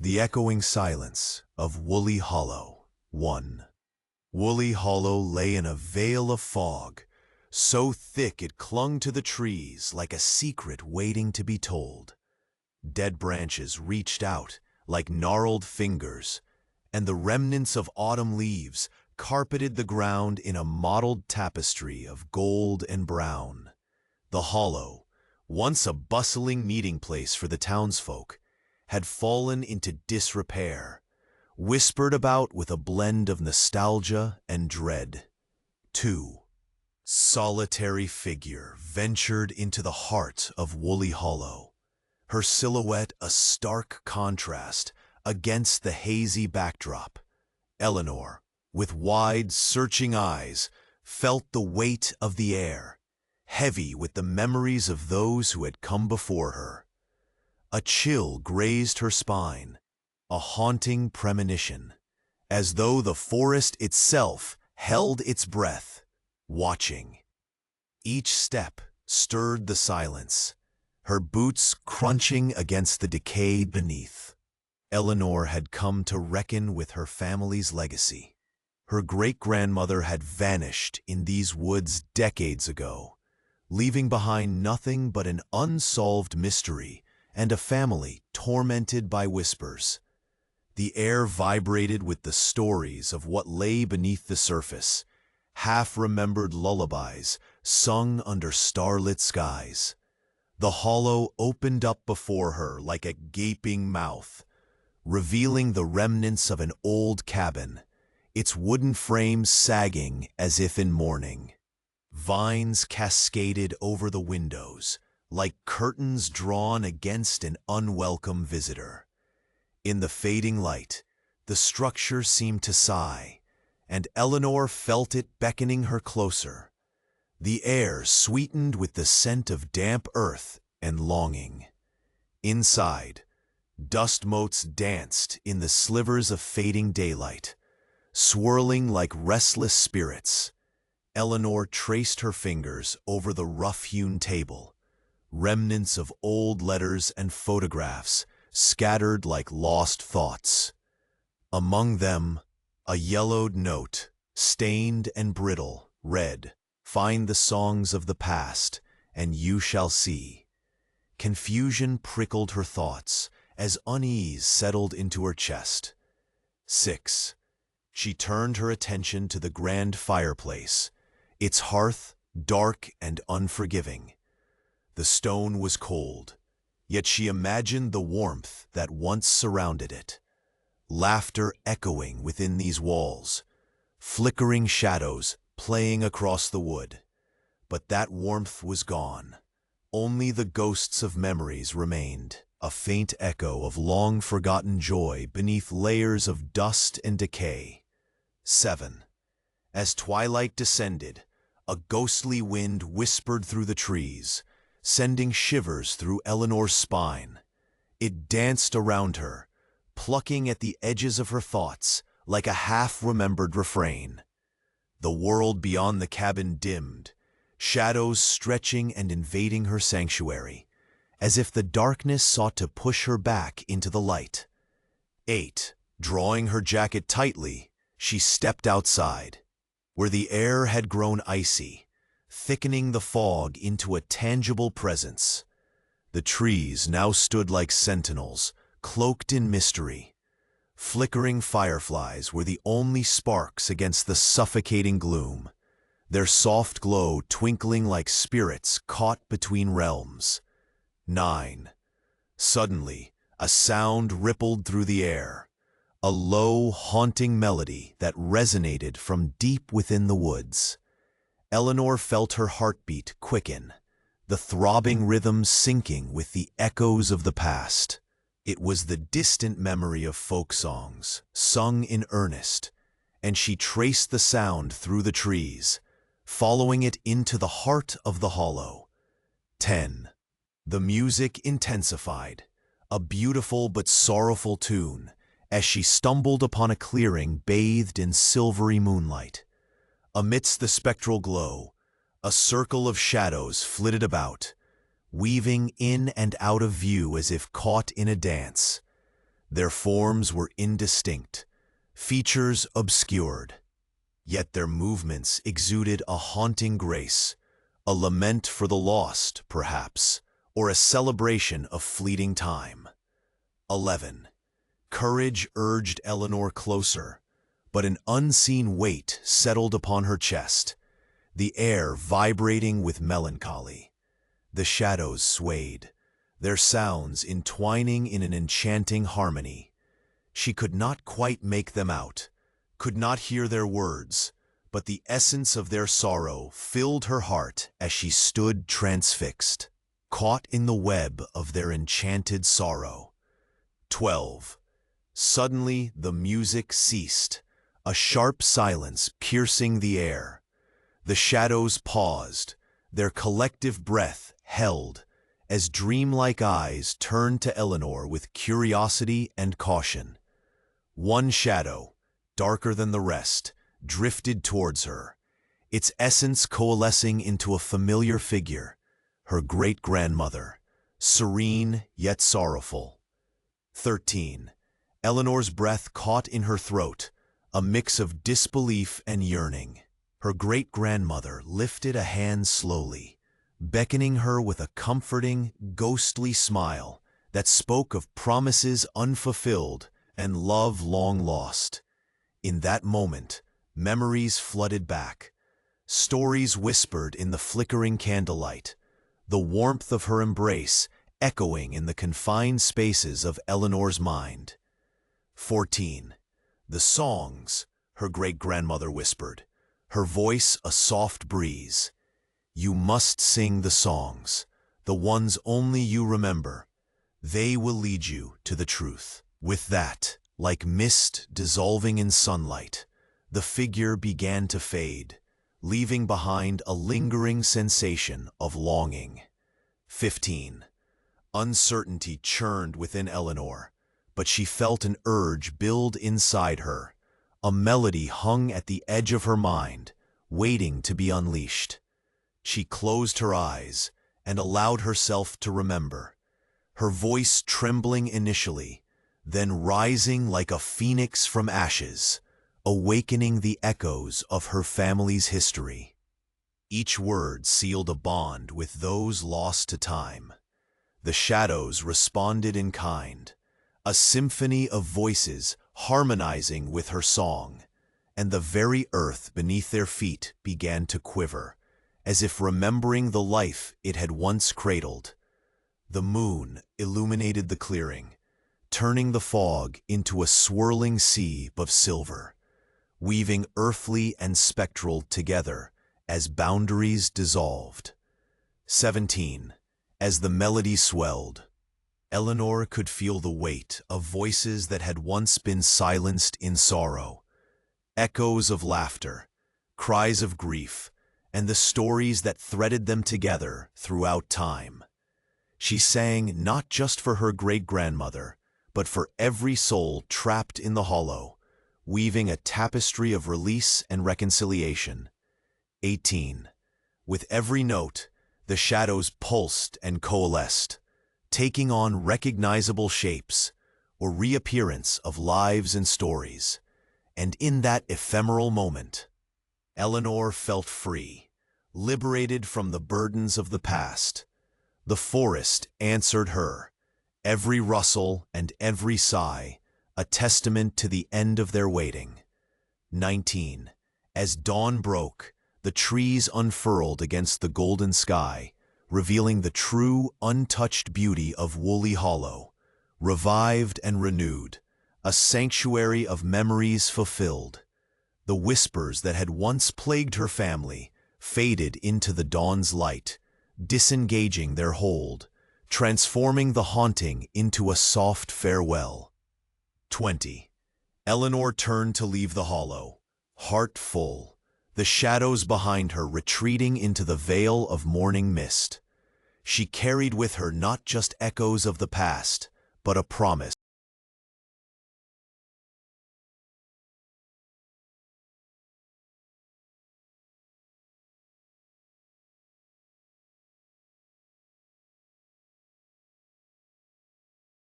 The echoing silence of Woolly Hollow. 1. Woolly Hollow lay in a veil of fog, so thick it clung to the trees like a secret waiting to be told. Dead branches reached out like gnarled fingers, and the remnants of autumn leaves carpeted the ground in a mottled tapestry of gold and brown. The hollow, once a bustling meeting place for the townsfolk, had fallen into disrepair, whispered about with a blend of nostalgia and dread. 2. Solitary figure ventured into the heart of Woolly Hollow, her silhouette a stark contrast against the hazy backdrop. Eleanor, with wide, searching eyes, felt the weight of the air, heavy with the memories of those who had come before her. A chill grazed her spine, a haunting premonition, as though the forest itself held its breath, watching. Each step stirred the silence, her boots crunching against the decay beneath. Eleanor had come to reckon with her family's legacy. Her great-grandmother had vanished in these woods decades ago, leaving behind nothing but an unsolved mystery and a family tormented by whispers. The air vibrated with the stories of what lay beneath the surface, half-remembered lullabies sung under starlit skies. The hollow opened up before her like a gaping mouth, revealing the remnants of an old cabin, its wooden frame sagging as if in mourning. Vines cascaded over the windows, like curtains drawn against an unwelcome visitor. In the fading light, the structure seemed to sigh, and Eleanor felt it beckoning her closer. The air sweetened with the scent of damp earth and longing. Inside, dust motes danced in the slivers of fading daylight, swirling like restless spirits. Eleanor traced her fingers over the rough-hewn table, remnants of old letters and photographs scattered like lost thoughts. Among them, a yellowed note, stained and brittle, read, "Find the songs of the past, and you shall see." Confusion prickled her thoughts as unease settled into her chest. 6. She turned her attention to the grand fireplace, its hearth dark and unforgiving. The stone was cold, yet she imagined the warmth that once surrounded it. Laughter echoing within these walls, flickering shadows playing across the wood. But that warmth was gone. Only the ghosts of memories remained, a faint echo of long-forgotten joy beneath layers of dust and decay. 7. As twilight descended, a ghostly wind whispered through the trees, sending shivers through Eleanor's spine. It danced around her, plucking at the edges of her thoughts like a half-remembered refrain. The world beyond the cabin dimmed, shadows stretching and invading her sanctuary, as if the darkness sought to push her back into the light. 8. Drawing her jacket tightly, she stepped outside, where the air had grown icy, thickening the fog into a tangible presence. The trees now stood like sentinels, cloaked in mystery. Flickering fireflies were the only sparks against the suffocating gloom, their soft glow twinkling like spirits caught between realms. 9. Suddenly, a sound rippled through the air, a low, haunting melody that resonated from deep within the woods. Eleanor felt her heartbeat quicken, the throbbing rhythm syncing with the echoes of the past. It was the distant memory of folk songs, sung in earnest, and she traced the sound through the trees, following it into the heart of the hollow. 10. The music intensified, a beautiful but sorrowful tune, as she stumbled upon a clearing bathed in silvery moonlight. Amidst the spectral glow, a circle of shadows flitted about, weaving in and out of view as if caught in a dance. Their forms were indistinct, features obscured, yet their movements exuded a haunting grace, a lament for the lost, perhaps, or a celebration of fleeting time. 11. Courage urged Eleanor closer, but an unseen weight settled upon her chest, the air vibrating with melancholy. The shadows swayed, their sounds entwining in an enchanting harmony. She could not quite make them out, could not hear their words, but the essence of their sorrow filled her heart as she stood transfixed, caught in the web of their enchanted sorrow. 12. Suddenly the music ceased, a sharp silence piercing the air. The shadows paused, their collective breath held, as dreamlike eyes turned to Eleanor with curiosity and caution. One shadow, darker than the rest, drifted towards her, its essence coalescing into a familiar figure, her great-grandmother, serene yet sorrowful. 13. Eleanor's breath caught in her throat, a mix of disbelief and yearning. Her great-grandmother lifted a hand slowly, beckoning her with a comforting, ghostly smile that spoke of promises unfulfilled and love long lost. In that moment, memories flooded back, stories whispered in the flickering candlelight, the warmth of her embrace echoing in the confined spaces of Eleanor's mind. 14. The songs, her great-grandmother whispered, her voice a soft breeze. You must sing the songs, the ones only you remember. They will lead you to the truth. With that, like mist dissolving in sunlight, the figure began to fade, leaving behind a lingering sensation of longing. 15. Uncertainty churned within Eleanor, but she felt an urge build inside her. A melody hung at the edge of her mind, waiting to be unleashed. She closed her eyes and allowed herself to remember, her voice trembling initially, then rising like a phoenix from ashes, awakening the echoes of her family's history. Each word sealed a bond with those lost to time. The shadows responded in kind, a symphony of voices harmonizing with her song, and the very earth beneath their feet began to quiver, as if remembering the life it had once cradled. The moon illuminated the clearing, turning the fog into a swirling sea of silver, weaving earthly and spectral together as boundaries dissolved. 17. As the melody swelled, Eleanor could feel the weight of voices that had once been silenced in sorrow, echoes of laughter, cries of grief, and the stories that threaded them together throughout time. She sang not just for her great-grandmother, but for every soul trapped in the hollow, weaving a tapestry of release and reconciliation. 18. With every note, the shadows pulsed and coalesced, taking on recognizable shapes or reappearance of lives and stories. And in that ephemeral moment, Eleanor felt free, liberated from the burdens of the past. The forest answered her, every rustle and every sigh, a testament to the end of their waiting. 19. As dawn broke, the trees unfurled against the golden sky, revealing the true, untouched beauty of Woolly Hollow, revived and renewed, a sanctuary of memories fulfilled. The whispers that had once plagued her family faded into the dawn's light, disengaging their hold, transforming the haunting into a soft farewell. 20. Eleanor turned to leave the hollow, heart full, the shadows behind her retreating into the veil of morning mist. She carried with her not just echoes of the past, but a promise.